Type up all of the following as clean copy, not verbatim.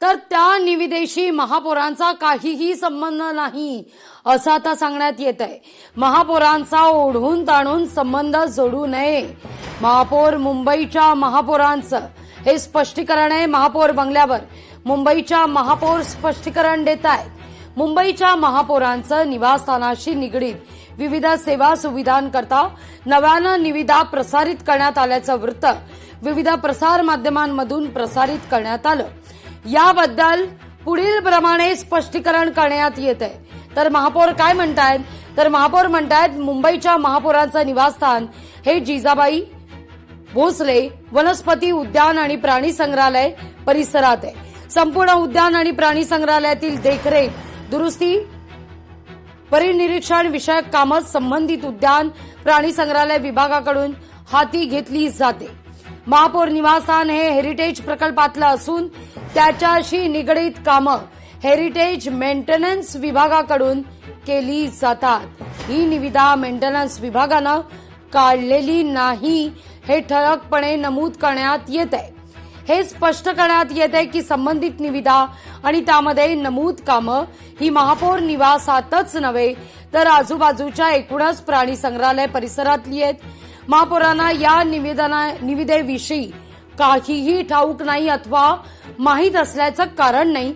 तर त्या निविदेशी महापौरांचा काहीही संबंध नाही असं आता सांगण्यात येत आहे। महापौरांचा ओढून ताणून संबंध जोडू नये, महापौर मुंबईच्या महापौरांचं हे स्पष्टीकरण आहे। महापौर बंगल्यावर मुंबईच्या महापौर स्पष्टीकरण देत आहेत। मुंबईच्या महापौरांचं निवासस्थानाशी निगडीत विविध सेवा सुविधांकरता नव्यानं निविदा प्रसारित करण्यात आल्याचं वृत्त विविध प्रसार माध्यमांमधून प्रसारित करण्यात आलं। याबद्दल पुढील प्रमाणे स्पष्टीकरण करण्यात येत आहे। तर महापौर काय म्हणतायत, तर महापौर म्हणतायत मुंबईच्या महापौरांचं निवासस्थान हे जिजाबाई भोसले वनस्पती उद्यान आणि प्राणी संग्रहालय परिसरात आहे। संपूर्ण उद्यान आणि प्राणी संग्रहालयातील देखरेख, दुरुस्ती, परिनिरीक्षण विषयक कामं संबंधित उद्यान प्राणी संग्रहालय विभागाकडून हाती घेतली जाते। महापौर निवासस्थान हे हेरिटेज प्रकल्पातलं असून त्याच्याशी निगडीत कामं हेरिटेज मेंटेनन्स विभागाकडून केली जातात। ही निविदा मेंटेनन्स विभागानं काढलेली नाही हे ठळकपणे नमूद करण्यात येत आहे। हे स्पष्ट करण्यात येते की संबंधित निविदा आणि त्यामध्ये नमूद कामं ही महापौर निवासातच नव्हे तर आजूबाजूच्या एकूणच प्राणी संग्रहालय परिसरातली आहेत। महापौरांना या निविदेविषयी काहीही ठाऊक नाही अथवा माहीत असल्याचं कारण नाही।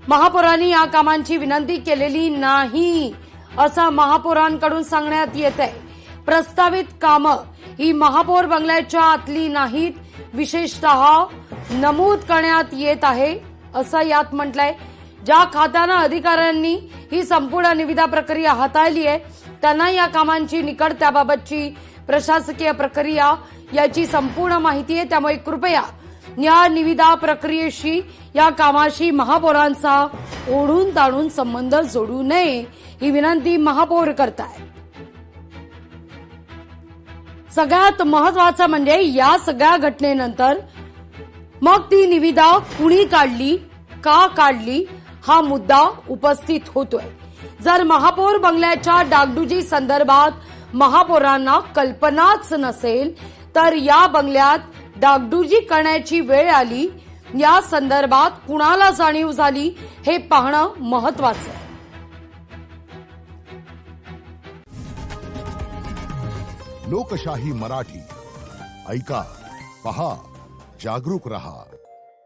महापौरांनी या कामांची विनंती केलेली नाही असं महापौरांकडून सांगण्यात येत आहे। प्रस्तावित कामं ही महापौर बंगल्याच्या आतली नाहीत, विशेषतः नमूद करण्यात येत आहे असं यात म्हटलंय। ज्या खात्यानं अधिकाऱ्यांनी ही संपूर्ण निविदा प्रक्रिया हाताळली आहे त्यांना या कामांची निकड, त्याबाबतची प्रशासकीय प्रक्रिया याची संपूर्ण माहिती आहे। त्यामुळे कृपया या निविदा प्रक्रियेशी, या कामाशी महापौरांचा ओढून ताणून संबंध जोडू नये ही विनंती महापौर करतायत। सगळ्यात महत्वाचं म्हणजे या सगळ्या घटनेनंतर मग ती निविदा कुणी काढली, का काढली हा मुद्दा उपस्थित होतोय। जर महापौर बंगल्याच्या डागडुजी संदर्भात महापौरांना कल्पनाच नसेल तर या बंगल्यात डागडुजी करण्याची वेळ आली, या संदर्भात कुणाला जाणीव झाली हे पाहणं महत्वाचं आहे। लोकशाही मराठी ऐका, पहा, जागरूक रहा।